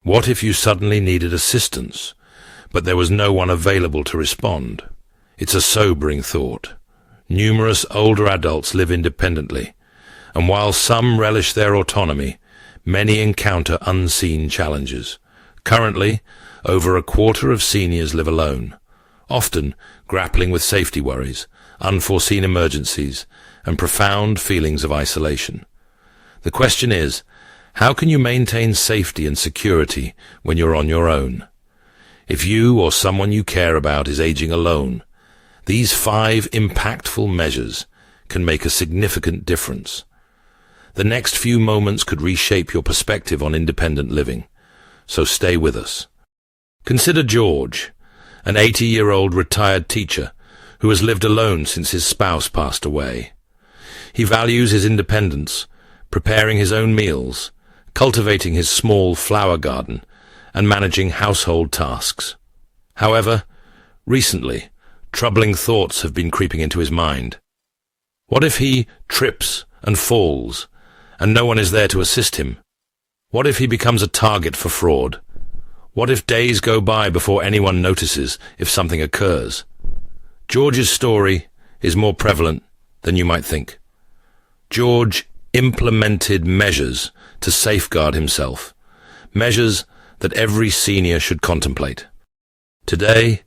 What if you suddenly needed assistance, but there was no one available to respond? It's a sobering thought. Numerous older adults live independently, and while some relish their autonomy, many encounter unseen challenges. Currently, over a quarter of seniors live alone, often grappling with safety worries, unforeseen emergencies, and profound feelings of isolation. The question is, how can you maintain safety and security when you're on your own? If you or someone you care about is aging alone, these 5 impactful measures can make a significant difference. The next few moments could reshape your perspective on independent living, so stay with us. Consider George, an 80-year-old retired teacher who has lived alone since his spouse passed away. He values his independence, preparing his own meals, cultivating his small flower garden, and managing household tasks. However, recently, troubling thoughts have been creeping into his mind. What if he trips and falls, and no one is there to assist him? What if he becomes a target for fraud? What if days go by before anyone notices if something occurs? George's story is more prevalent than you might think. George implemented measures to safeguard himself, measures that every senior should contemplate. Today,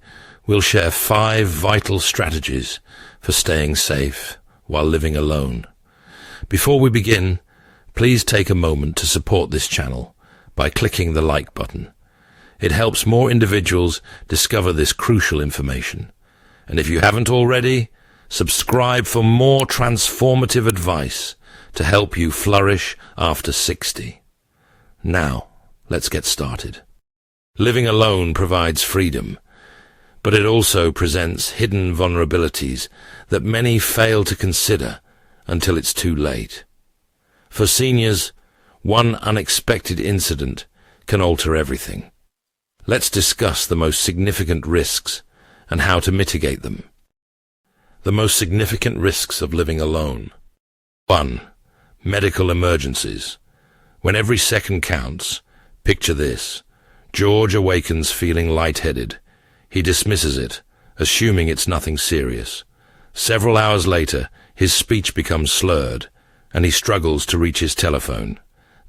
we'll share 5 vital strategies for staying safe while living alone. Before we begin, please take a moment to support this channel by clicking the like button. It helps more individuals discover this crucial information. And if you haven't already, subscribe for more transformative advice to help you flourish after 60. Now, let's get started. Living alone provides freedom, but it also presents hidden vulnerabilities that many fail to consider until it's too late. For seniors, one unexpected incident can alter everything. Let's discuss the most significant risks and how to mitigate them. The most significant risks of living alone. 1. Medical emergencies. When every second counts, picture this. George awakens feeling lightheaded. He dismisses it, assuming it's nothing serious. Several hours later, his speech becomes slurred, and he struggles to reach his telephone.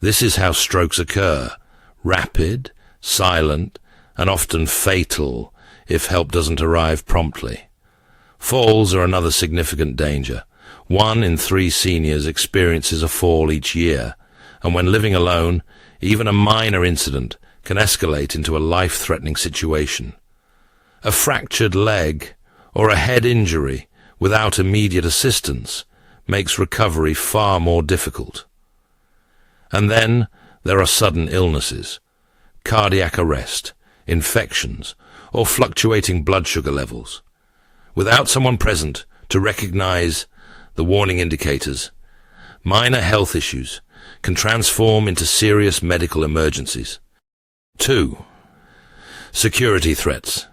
This is how strokes occur. Rapid, silent, and often fatal if help doesn't arrive promptly. Falls are another significant danger. 1 in 3 seniors experiences a fall each year, and when living alone, even a minor incident can escalate into a life-threatening situation. A fractured leg or a head injury without immediate assistance makes recovery far more difficult. And then there are sudden illnesses, cardiac arrest, infections, or fluctuating blood sugar levels. Without someone present to recognize the warning indicators, minor health issues can transform into serious medical emergencies. 2. Security threats.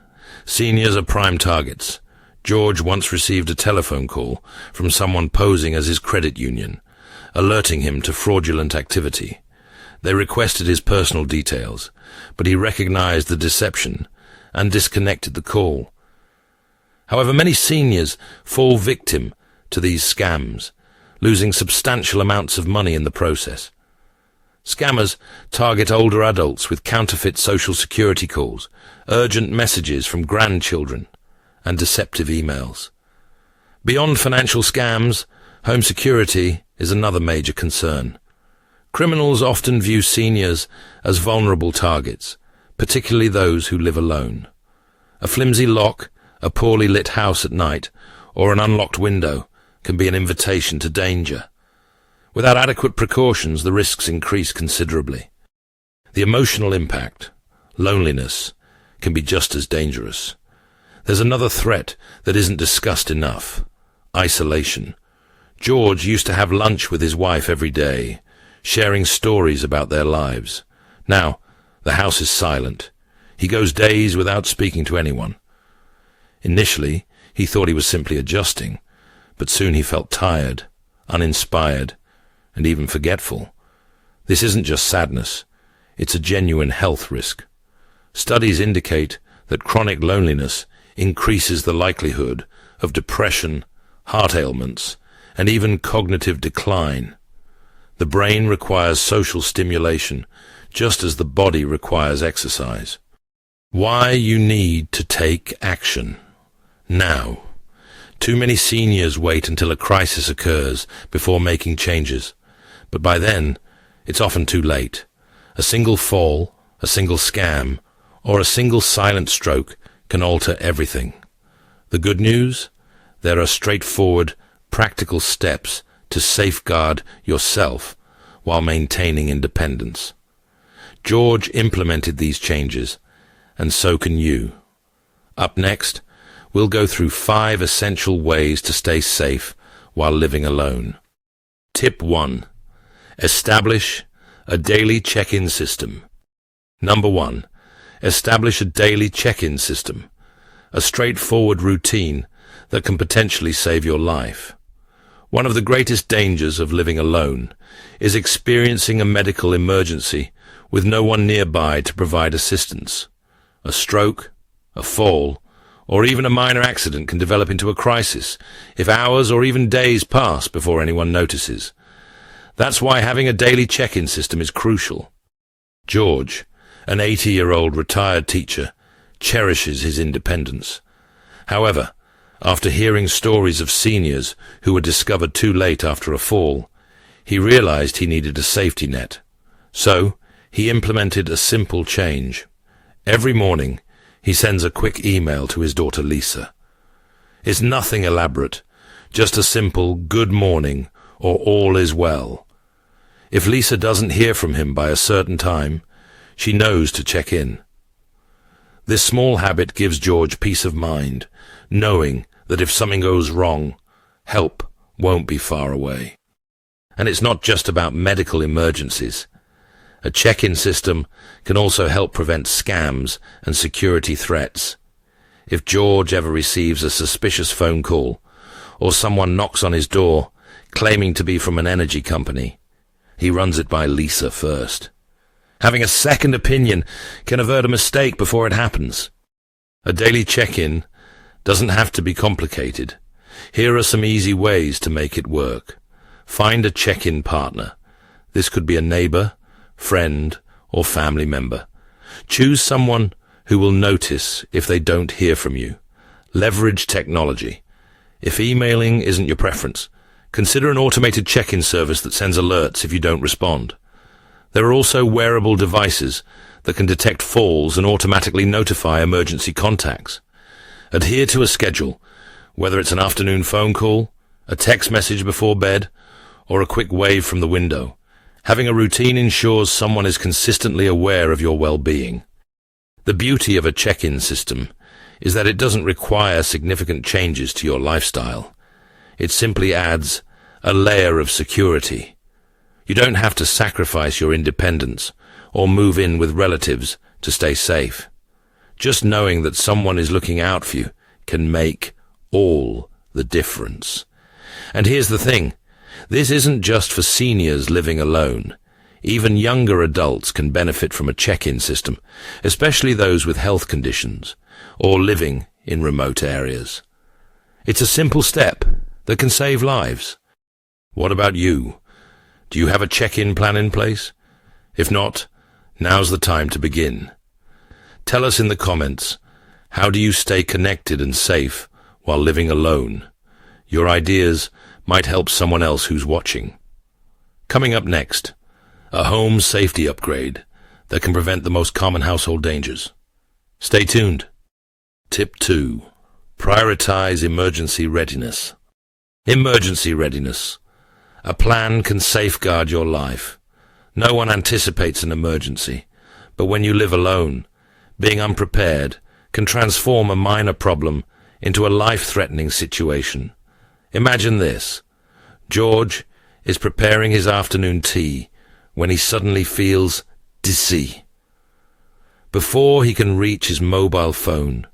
Seniors are prime targets. George once received a telephone call from someone posing as his credit union, alerting him to fraudulent activity. They requested his personal details, but he recognized the deception and disconnected the call. However, many seniors fall victim to these scams, losing substantial amounts of money in the process. Scammers target older adults with counterfeit social security calls, urgent messages from grandchildren, and deceptive emails. Beyond financial scams, home security is another major concern. Criminals often view seniors as vulnerable targets, particularly those who live alone. A flimsy lock, a poorly lit house at night, or an unlocked window can be an invitation to danger. Without adequate precautions, the risks increase considerably. The emotional impact, loneliness, can be just as dangerous. There's another threat that isn't discussed enough: isolation. George used to have lunch with his wife every day, sharing stories about their lives. Now, the house is silent. He goes days without speaking to anyone. Initially, he thought he was simply adjusting, but soon he felt tired, uninspired, and even forgetful. This isn't just sadness. it's a genuine health risk. Studies indicate that chronic loneliness increases the likelihood of depression, heart ailments, and even cognitive decline. The brain requires social stimulation, just as the body requires exercise. Why you need to take action now. Too many seniors wait until a crisis occurs before making changes, but by then, it's often too late. A single fall, a single scam, or a single silent stroke can alter everything. The good news? There are straightforward, practical steps to safeguard yourself while maintaining independence. George implemented these changes, and so can you. Up next, we'll go through 5 essential ways to stay safe while living alone. Tip 1. Establish a daily check-in system. Number 1. Establish a daily check-in system, a straightforward routine that can potentially save your life. One of the greatest dangers of living alone is experiencing a medical emergency with no one nearby to provide assistance. A stroke, a fall, or even a minor accident can develop into a crisis if hours or even days pass before anyone notices. That's why having a daily check-in system is crucial. George, an 80-year-old retired teacher, cherishes his independence. However, after hearing stories of seniors who were discovered too late after a fall, he realized he needed a safety net. So, he implemented a simple change. Every morning, he sends a quick email to his daughter Lisa. It's nothing elaborate, just a simple good morning or all is well. If Lisa doesn't hear from him by a certain time, she knows to check in. This small habit gives George peace of mind, knowing that if something goes wrong, help won't be far away. And it's not just about medical emergencies. A check-in system can also help prevent scams and security threats. If George ever receives a suspicious phone call, or someone knocks on his door claiming to be from an energy company, he runs it by Lisa first. Having a second opinion can avert a mistake before it happens. A daily check-in doesn't have to be complicated. Here are some easy ways to make it work. Find a check-in partner. This could be a neighbor, friend, or family member. Choose someone who will notice if they don't hear from you. Leverage technology. If emailing isn't your preference, consider an automated check-in service that sends alerts if you don't respond. There are also wearable devices that can detect falls and automatically notify emergency contacts. Adhere to a schedule, whether it's an afternoon phone call, a text message before bed, or a quick wave from the window. Having a routine ensures someone is consistently aware of your well-being. The beauty of a check-in system is that it doesn't require significant changes to your lifestyle. It simply adds a layer of security. You don't have to sacrifice your independence or move in with relatives to stay safe. Just knowing that someone is looking out for you can make all the difference. And here's the thing. This isn't just for seniors living alone. Even younger adults can benefit from a check-in system, especially those with health conditions or living in remote areas. It's a simple step that can save lives. What about you? Do you have a check-in plan in place? If not, now's the time to begin. Tell us in the comments, how do you stay connected and safe while living alone? Your ideas might help someone else who's watching. Coming up next, a home safety upgrade that can prevent the most common household dangers. Stay tuned. Tip 2. Prioritize emergency readiness. Emergency readiness. A plan can safeguard your life. No one anticipates an emergency, but when you live alone, being unprepared can transform a minor problem into a life-threatening situation. Imagine this. George is preparing his afternoon tea when he suddenly feels dizzy. Before he can reach his mobile phone,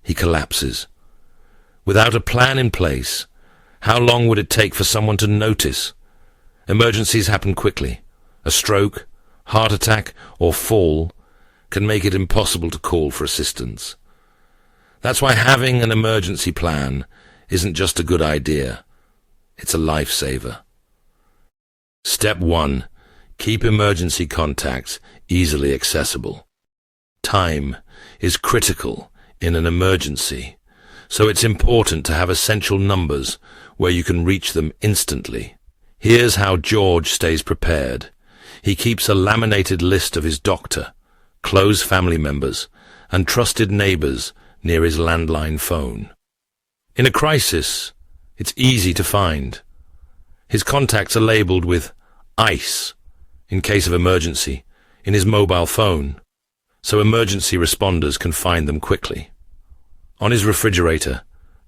he collapses. Without a plan in place, how long would it take for someone to notice? Emergencies happen quickly. A stroke, heart attack, or fall can make it impossible to call for assistance. That's why having an emergency plan isn't just a good idea, it's a lifesaver. Step 1. Keep emergency contacts easily accessible. Time is critical in an emergency, so it's important to have essential numbers where you can reach them instantly. Here's how George stays prepared. He keeps a laminated list of his doctor, close family members, and trusted neighbors near his landline phone. In a crisis, it's easy to find. His contacts are labeled with ICE, in case of emergency, in his mobile phone, so emergency responders can find them quickly. On his refrigerator,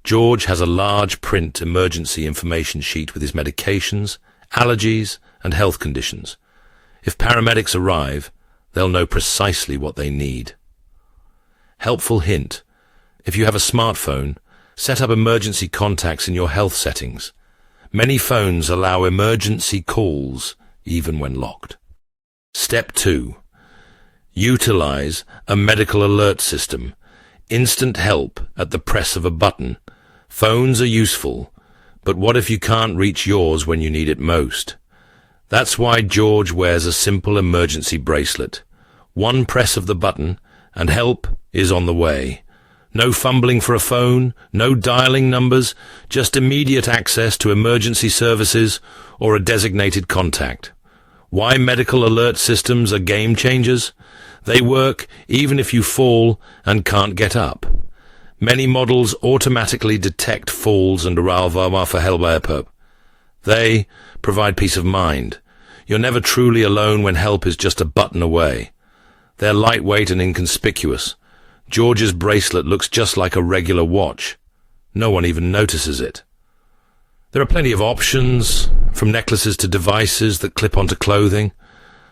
George has a large print emergency information sheet with his medications, allergies, and health conditions. If paramedics arrive, they'll know precisely what they need. Helpful hint: if you have a smartphone, set up emergency contacts in your health settings. Many phones allow emergency calls even when locked. Step 2. Utilize a medical alert system. Instant help at the press of a button. Phones are useful, but what if you can't reach yours when you need it most? That's why George wears a simple emergency bracelet. One press of the button, and help is on the way. No fumbling for a phone, no dialing numbers, just immediate access to emergency services or a designated contact. Why medical alert systems are game changers? They work even if you fall and can't get up. Many models automatically detect falls and varför help. They provide peace of mind. You're never truly alone when help is just a button away. They're lightweight and inconspicuous. George's bracelet looks just like a regular watch. No one even notices it. There are plenty of options, from necklaces to devices that clip onto clothing.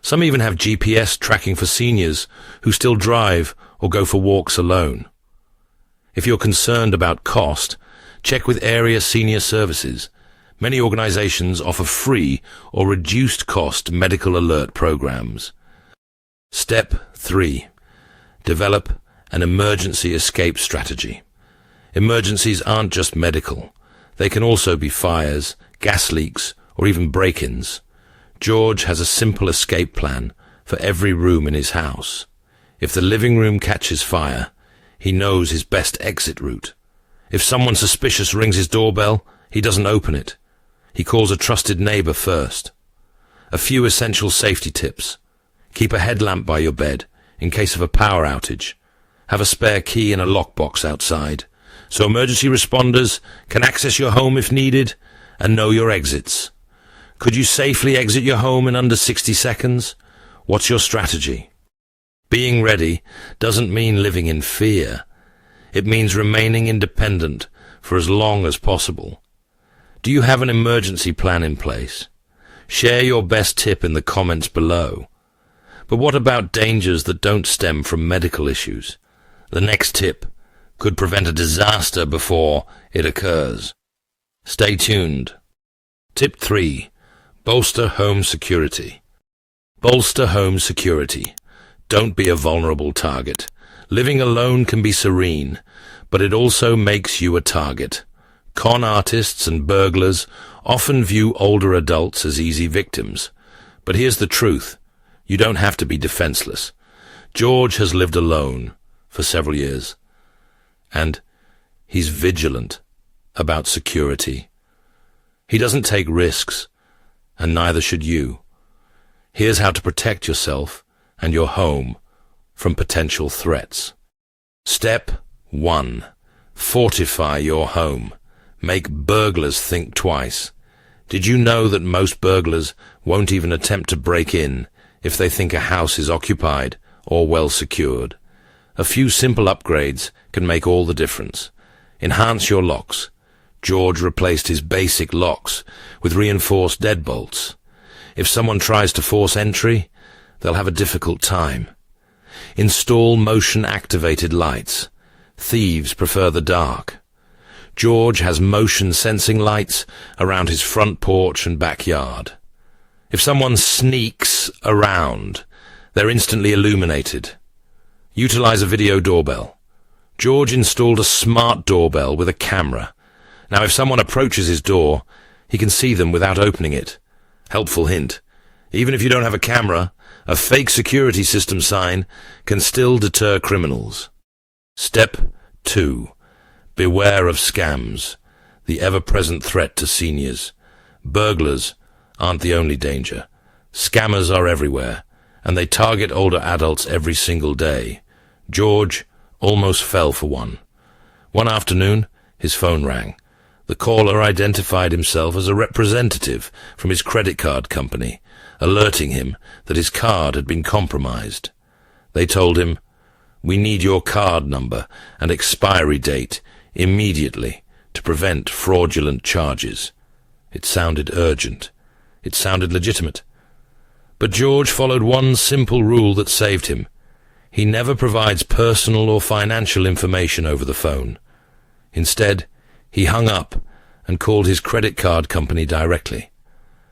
Some even have GPS tracking for seniors who still drive or go for walks alone. If you're concerned about cost, check with area senior services. Many organizations offer free or reduced cost medical alert programs. Step 3. Develop an emergency escape strategy. Emergencies aren't just medical. They can also be fires, gas leaks, or even break-ins. George has a simple escape plan for every room in his house. If the living room catches fire, he knows his best exit route. If someone suspicious rings his doorbell, he doesn't open it. He calls a trusted neighbor first. A few essential safety tips. Keep a headlamp by your bed in case of a power outage. Have a spare key in a lockbox outside, so emergency responders can access your home if needed and know your exits. Could you safely exit your home in under 60 seconds? What's your strategy? Being ready doesn't mean living in fear. It means remaining independent for as long as possible. Do you have an emergency plan in place? Share your best tip in the comments below. But what about dangers that don't stem from medical issues? The next tip could prevent a disaster before it occurs. Stay tuned. Tip 3. Bolster home security. Bolster home security. Don't be a vulnerable target. Living alone can be serene, but it also makes you a target. Con artists and burglars often view older adults as easy victims. But here's the truth. You don't have to be defenseless. George has lived alone for several years, and he's vigilant about security. He doesn't take risks, and neither should you. Here's how to protect yourself and your home from potential threats. Step 1. Fortify your home. Make burglars think twice. Did you know that most burglars won't even attempt to break in if they think a house is occupied or well secured? A few simple upgrades can make all the difference. Enhance your locks. George replaced his basic locks with reinforced deadbolts. If someone tries to force entry, they'll have a difficult time. Install motion-activated lights. Thieves prefer the dark. George has motion-sensing lights around his front porch and backyard. If someone sneaks around, They're instantly illuminated. Utilize a video doorbell. George installed a smart doorbell with a camera. Now, if someone approaches his door, he can see them without opening it. Helpful hint. Even if you don't have a camera, a fake security system sign can still deter criminals. Step 2. Beware of scams, the ever-present threat to seniors. Burglars aren't the only danger. Scammers are everywhere, and they target older adults every single day. George almost fell for one. One afternoon, his phone rang. The caller identified himself as a representative from his credit card company, alerting him that his card had been compromised. They told him, "We need your card number and expiry date immediately to prevent fraudulent charges." It sounded urgent. It sounded legitimate. But George followed one simple rule that saved him. He never provides personal or financial information over the phone. Instead, he hung up and called his credit card company directly.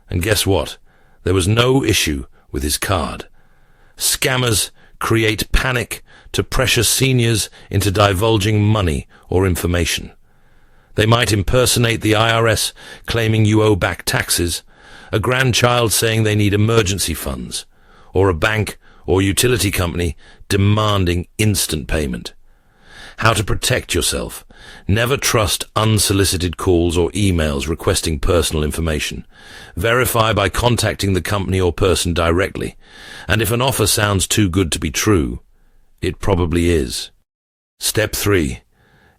And guess what? There was no issue with his card. Scammers create panic to pressure seniors into divulging money or information. They might impersonate the IRS claiming you owe back taxes, a grandchild saying they need emergency funds, or a bank or utility company demanding instant payment. How to protect yourself. Never trust unsolicited calls or emails requesting personal information. Verify by contacting the company or person directly. And if an offer sounds too good to be true, it probably is. Step 3.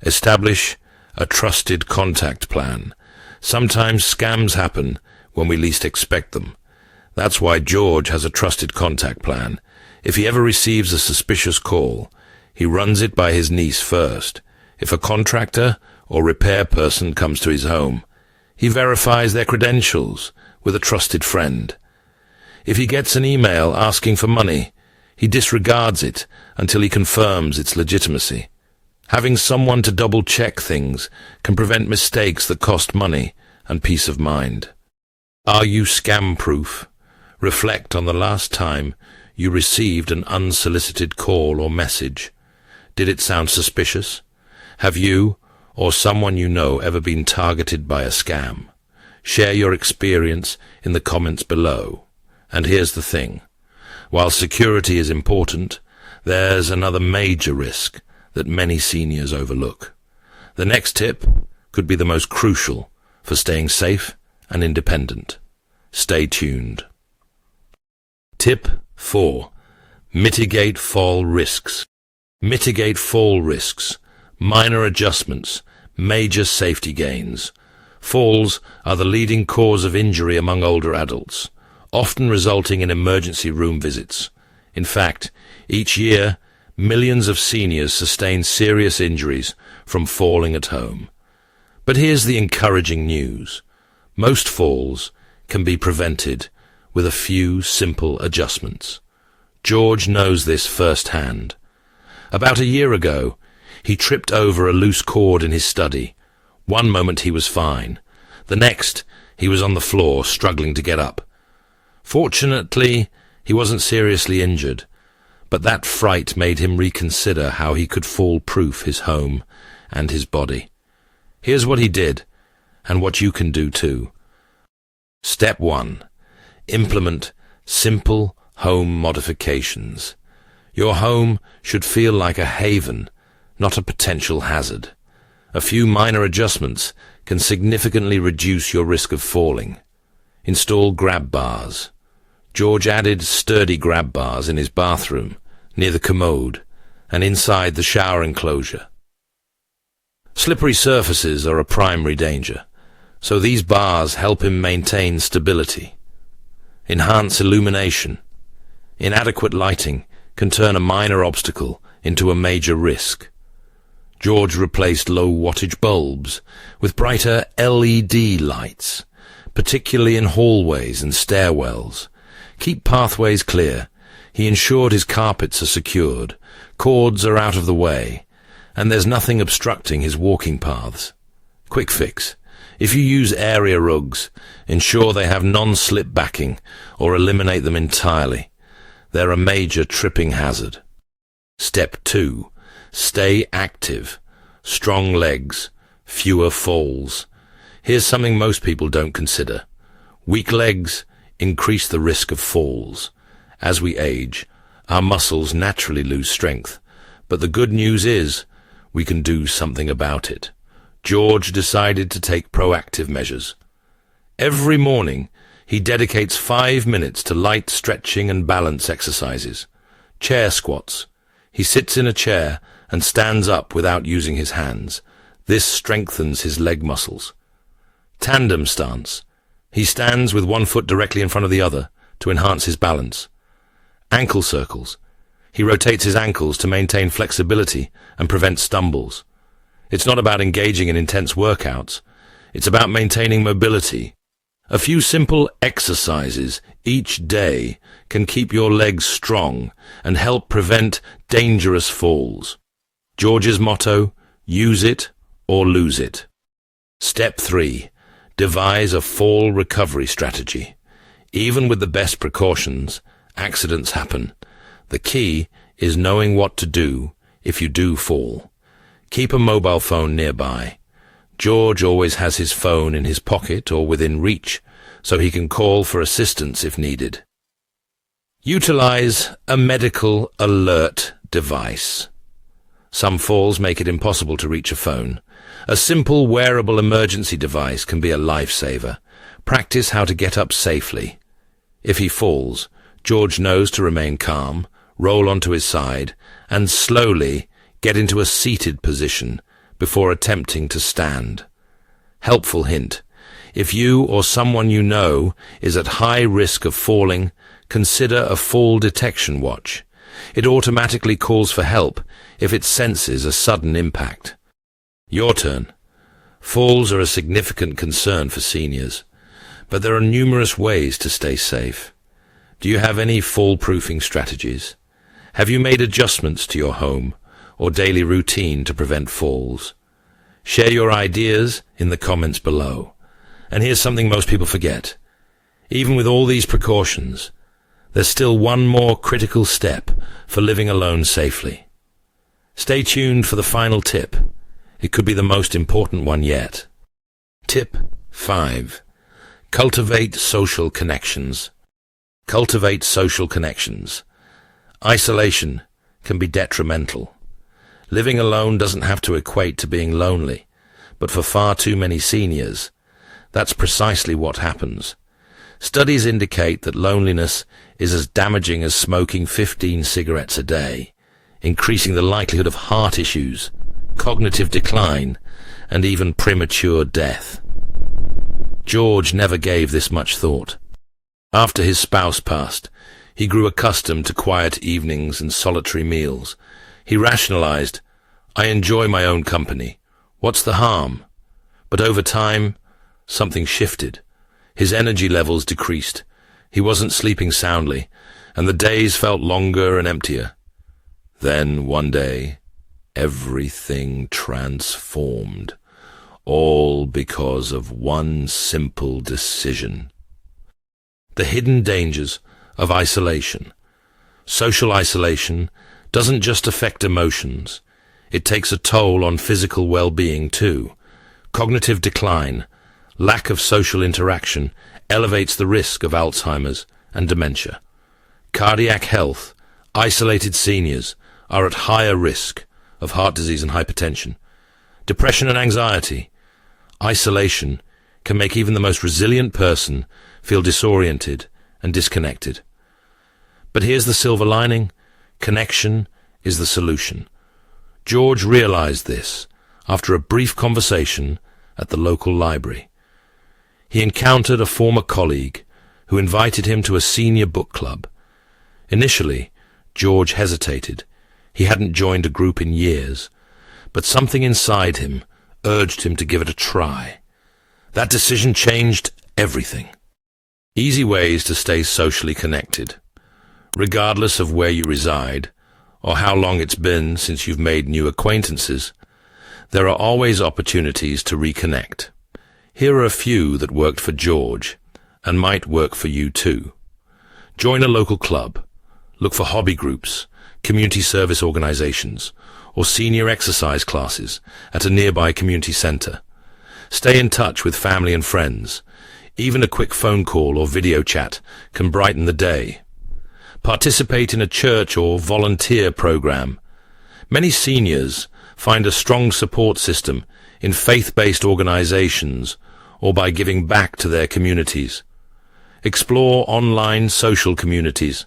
Establish a trusted contact plan. Sometimes scams happen when we least expect them. That's why George has a trusted contact plan. If he ever receives a suspicious call, he runs it by his niece first. If a contractor or repair person comes to his home, he verifies their credentials with a trusted friend. If he gets an email asking for money, he disregards it until he confirms its legitimacy. Having someone to double-check things can prevent mistakes that cost money and peace of mind. Are you scam-proof? Reflect on the last time you received an unsolicited call or message. Did it sound suspicious? Have you or someone you know ever been targeted by a scam? Share your experience in the comments below. And here's the thing. While security is important, there's another major risk that many seniors overlook. The next tip could be the most crucial for staying safe and independent. Stay tuned. Tip 4. Mitigate fall risks. Mitigate fall risks. Minor adjustments. Major safety gains. Falls are the leading cause of injury among older adults, often resulting in emergency room visits. In fact, each year, millions of seniors sustain serious injuries from falling at home. But here's the encouraging news. Most falls can be prevented with a few simple adjustments. George knows this firsthand. About a year ago, he tripped over a loose cord in his study. One moment he was fine. The next, he was on the floor, struggling to get up. Fortunately, he wasn't seriously injured, but that fright made him reconsider how he could fall-proof his home and his body. Here's what he did, and what you can do too. Step 1. Implement simple home modifications. Your home should feel like a haven, not a potential hazard. A few minor adjustments can significantly reduce your risk of falling. Install grab bars. George added sturdy grab bars in his bathroom, near the commode, and inside the shower enclosure. Slippery surfaces are a primary danger, so these bars help him maintain stability. Enhance illumination. Inadequate lighting can turn a minor obstacle into a major risk. George replaced low-wattage bulbs with brighter LED lights, particularly in hallways and stairwells. Keep pathways clear. He ensured his carpets are secured, cords are out of the way, and there's nothing obstructing his walking paths. Quick fix. If you use area rugs, ensure they have non-slip backing or eliminate them entirely. They're a major tripping hazard. Step 2. Stay active. Strong legs. Fewer falls. Here's something most people don't consider. Weak legs increase the risk of falls. As we age, our muscles naturally lose strength. But the good news is, we can do something about it. George decided to take proactive measures. Every morning, he dedicates 5 minutes to light stretching and balance exercises. Chair squats. He sits in a chair and stands up without using his hands. This strengthens his leg muscles. Tandem stance. He stands with one foot directly in front of the other to enhance his balance. Ankle circles. He rotates his ankles to maintain flexibility and prevent stumbles. It's not about engaging in intense workouts. It's about maintaining mobility. A few simple exercises each day can keep your legs strong and help prevent dangerous falls. George's motto, use it or lose it. Step 3. Devise a fall recovery strategy. Even with the best precautions, accidents happen. The key is knowing what to do if you do fall. Keep a mobile phone nearby. George always has his phone in his pocket or within reach, so he can call for assistance if needed. Utilize a medical alert device. Some falls make it impossible to reach a phone. A simple wearable emergency device can be a lifesaver. Practice how to get up safely. If he falls, George knows to remain calm, roll onto his side, and slowly get into a seated position before attempting to stand. Helpful hint. If you or someone you know is at high risk of falling, consider a fall detection watch. It automatically calls for help if it senses a sudden impact. Your turn. Falls are a significant concern for seniors, but there are numerous ways to stay safe. Do you have any fall-proofing strategies? Have you made adjustments to your home or daily routine to prevent falls? Share your ideas in the comments below. And here's something most people forget. Even with all these precautions, there's still one more critical step for living alone safely. Stay tuned for the final tip. It could be the most important one yet. Tip 5. Cultivate social connections. Cultivate social connections. Isolation can be detrimental. Living alone doesn't have to equate to being lonely, but for far too many seniors, that's precisely what happens. Studies indicate that loneliness is as damaging as smoking 15 cigarettes a day, increasing the likelihood of heart issues, cognitive decline, and even premature death. George never gave this much thought. After his spouse passed, he grew accustomed to quiet evenings and solitary meals. He rationalized, I enjoy my own company. What's the harm? But over time, something shifted. His energy levels decreased. He wasn't sleeping soundly, and the days felt longer and emptier. Then, one day, everything transformed, all because of one simple decision. The hidden dangers of isolation. Social isolation doesn't just affect emotions. It takes a toll on physical well-being too. Cognitive decline, lack of social interaction, elevates the risk of Alzheimer's and dementia. Cardiac health, isolated seniors are at higher risk of heart disease and hypertension. Depression and anxiety. Isolation can make even the most resilient person feel disoriented and disconnected. But here's the silver lining. Connection is the solution. George realized this after a brief conversation at the local library. He encountered a former colleague who invited him to a senior book club. Initially, George hesitated. He hadn't joined a group in years, but something inside him urged him to give it a try. That decision changed everything. Easy ways to stay socially connected. Regardless of where you reside, or how long it's been since you've made new acquaintances, there are always opportunities to reconnect. Here are a few that worked for George, and might work for you too. Join a local club. Look for hobby groups, community service organizations, or senior exercise classes at a nearby community center. Stay in touch with family and friends. Even a quick phone call or video chat can brighten the day. Participate in a church or volunteer program. Many seniors find a strong support system in faith-based organizations or by giving back to their communities. Explore online social communities.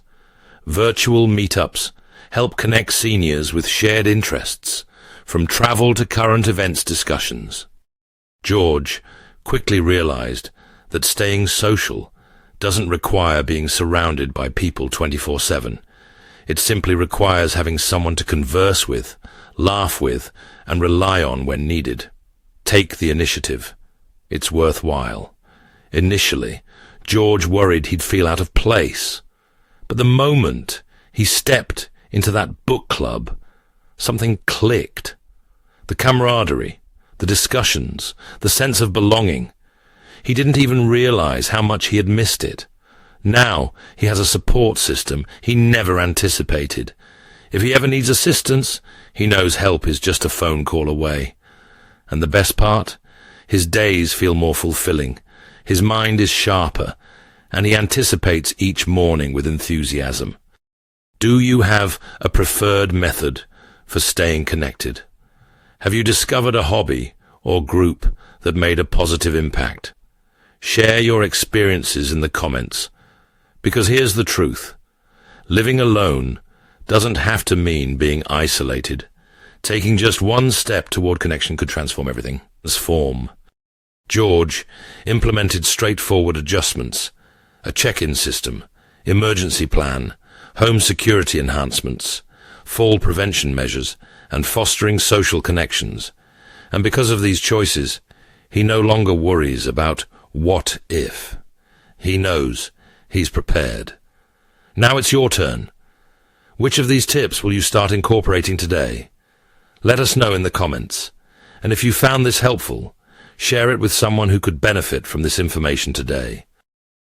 Virtual meetups help connect seniors with shared interests, from travel to current events discussions. George quickly realized that staying social doesn't require being surrounded by people 24/7. It simply requires having someone to converse with, laugh with, and rely on when needed. Take the initiative. It's worthwhile. Initially, George worried he'd feel out of place. But the moment he stepped into that book club, something clicked. The camaraderie, the discussions, the sense of belonging. He didn't even realize how much he had missed it. Now he has a support system he never anticipated. If he ever needs assistance, he knows help is just a phone call away. And the best part? His days feel more fulfilling. His mind is sharper, and he anticipates each morning with enthusiasm. Do you have a preferred method for staying connected? Have you discovered a hobby or group that made a positive impact? Share your experiences in the comments, because here's the truth. Living alone doesn't have to mean being isolated. Taking just one step toward connection could transform everything. George implemented straightforward adjustments, a check-in system, emergency plan, home security enhancements, fall prevention measures, and fostering social connections. And because of these choices, he no longer worries about what if. He knows he's prepared. Now it's your turn. Which of these tips will you start incorporating today? Let us know in the comments. And if you found this helpful, share it with someone who could benefit from this information today.